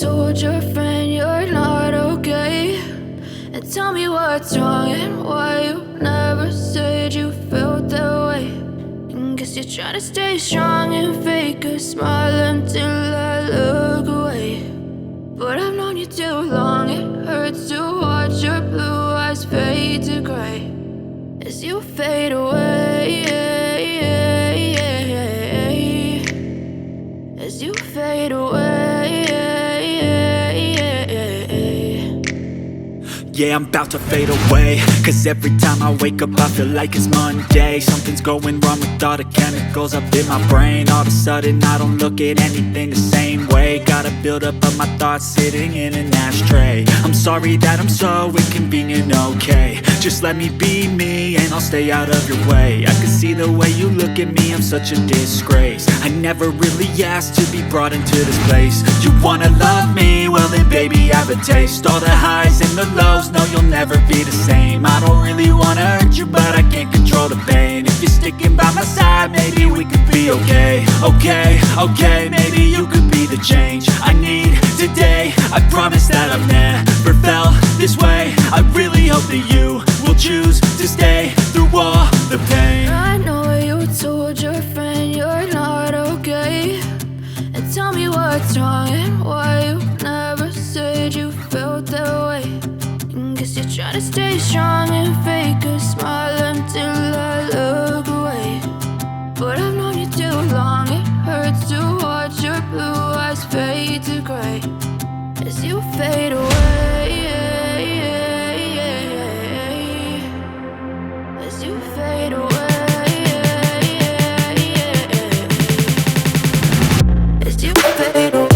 told your friend you're not okay, and tell me what's wrong and why you never said you felt that way. And guess you're trying to stay strong and fake a smile until I look away. But I've known you too long, it hurts to watch your blue eyes fade to gray as you fade away, as you fade away. Yeah, I'm about to fade away, cause every time I wake up I feel like it's Monday. Something's going wrong with all the chemicals up in my brain. All of a sudden I don't look at anything the same way. Gotta build up of my thoughts sitting in an ashtray. I'm sorry that I'm so inconvenient, okay. Just let me be me and I'll stay out of your way. I can see the way you look at me, I'm such a disgrace. I never really asked to be brought into this place. You wanna love me? Well then baby have a taste. All the highs and the lows, no you'll never be the same. I don't really wanna hurt you but I can't control the pain. If you're sticking by my side, maybe we could be okay. Okay, maybe you could be the change I need today. I promise that I've never felt this way. I really hope that you will choose to stay through all the pain. I know you told your friend you're not okay, and tell me what's wrong and why you never said you felt that way. And guess you're trying to stay strong and fake a smile until I look away. But I've known you too long, it hurts to watch your blue eyes fade to gray as you fade away, as you fade away, as you fade away.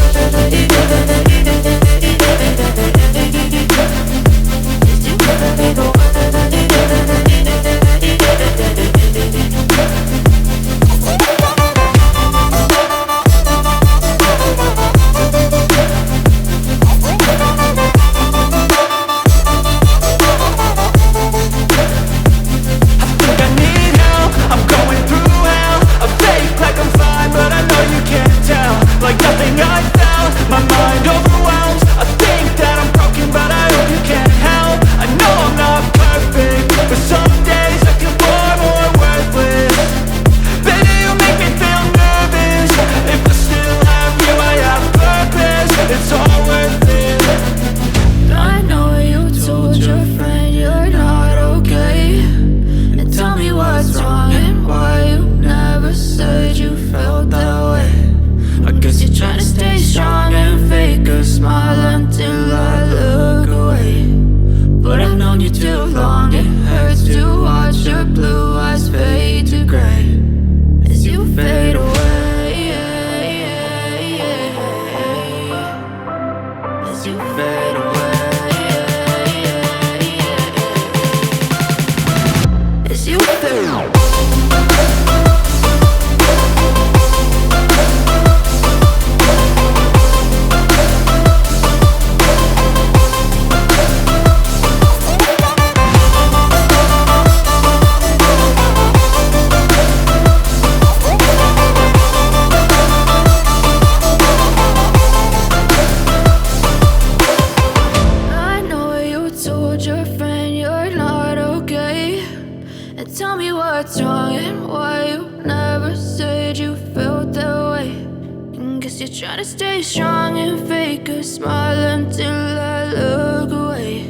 Try to stay strong and fake a smile until I look away.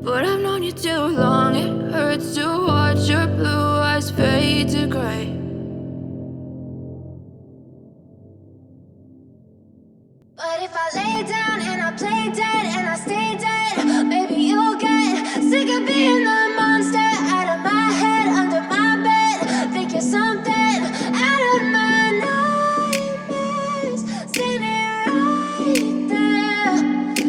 But I've known you too long, it hurts to watch your blue eyes fade to gray. But if I lay down and I play dead and I stay dead, maybe you'll get sick of being the monster out of my head, under my bed. Think you're something out of my nightmares, standing right there.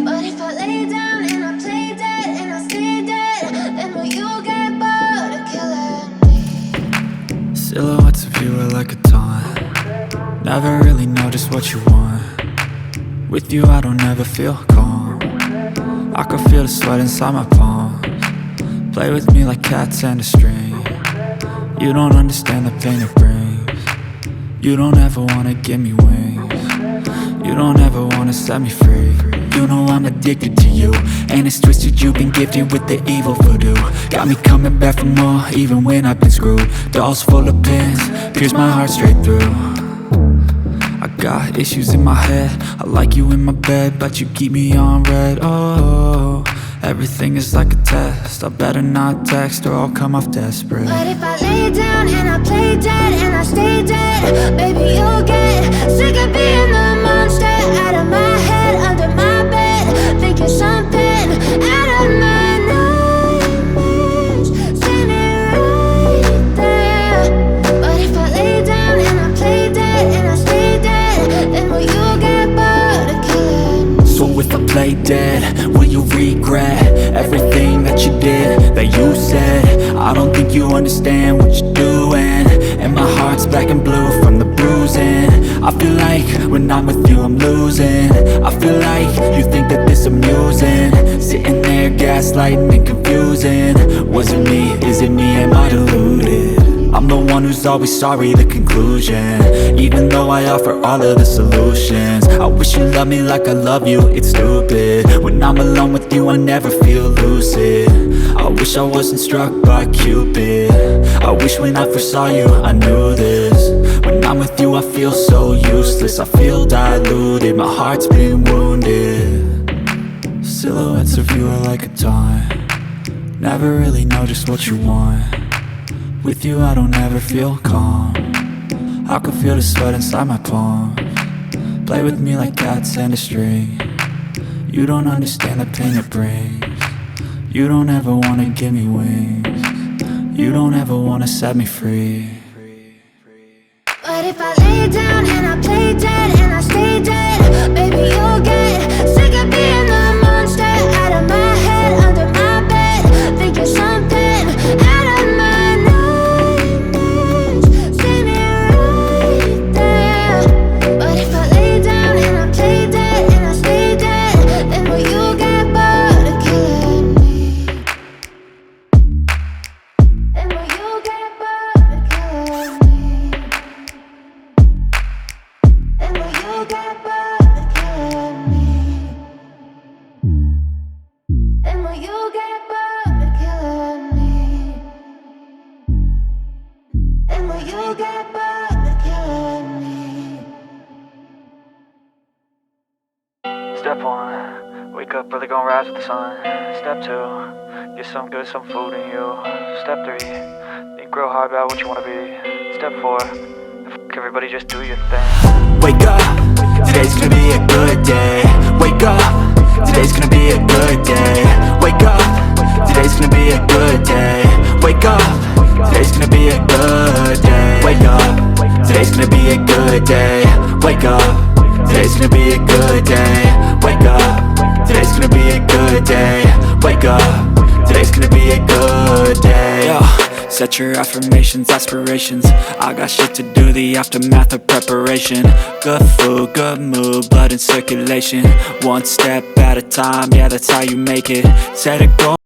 But if I lay down and I play dead and I stay dead, then will you get bored of killing me? Silhouettes of you are like a taunt. Never really know just what you want. With you I don't ever feel calm. I can feel the sweat inside my palms. Play with me like cats and a string. You don't understand the pain it brings. You don't ever wanna give me wings. You don't ever wanna set me free. You know I'm addicted to you, and it's twisted, you've been gifted with the evil voodoo. Got me coming back for more, even when I've been screwed. Dolls full of pins, pierce my heart straight through. I got issues in my head, I like you in my bed, but you keep me on red. Oh, everything is like a test, I better not text or I'll come off desperate. But if I lay down and I play dead and I stay dead, baby, you'll get sick of being the monster out of my head, under my bed. Think you're something out of my nightmares, standing right there. But if I lay down and I play dead and I stay dead, then will you get bored of killing me? So if I play dead, will you regret everything that you did, that you said? I don't think you understand what you're doing, and my heart's black and blue from the bruising. I feel like when I'm with you I'm losing. I feel like you think that this amusing, sitting there gaslighting and confusing. Was it me? Is it me? Am I deluded? I'm the one who's always sorry, the conclusion, even though I offer all of the solutions. I wish you loved me like I love you, it's stupid. When I'm alone with you I never feel lucid. I wish I wasn't struck by Cupid. I wish when I first saw you I knew this. When I'm with you I feel so useless, I feel diluted, my heart's been wounded. Silhouettes of you are like a taunt, never really know just what you want. With you I don't ever feel calm, I can feel the sweat inside my palm. Play with me like cats and a string. You don't understand the pain it brings. You don't ever wanna give me wings. You don't ever wanna set me free. But if I lay down and I play dead and I stay dead, baby, you'll get sick of being the monster out of my head, under my bed. Think you're something out of my nightmares, standing right there. But if I lay down and I play dead and I stay dead, then will you get bored of killing me? Then will you get bored of killing me? Then will you get bored of killing me? Then will you get bored of killing me? Then will you get bored of killing me? Step 1, wake up early, gon' rise with the sun. Step 2, get some good, some food in you. Step 3, think real hard about what you wanna be. Step 4, everybody just do your thing. Wake up, today's gonna be a good day. Wake up, today's gonna be a good day. Wake up, today's gonna be a good day. Wake up, today's gonna be a good day. Wake up, today's gonna be a good day. Wake up, today's gonna be a good day. Wake up, today's gonna be a good day. Wake up, today's gonna be a good day. Yo, set your affirmations, aspirations. I got shit to do, the aftermath of preparation. Good food, good mood, blood in circulation. One step at a time, yeah, that's how you make it. Set a goal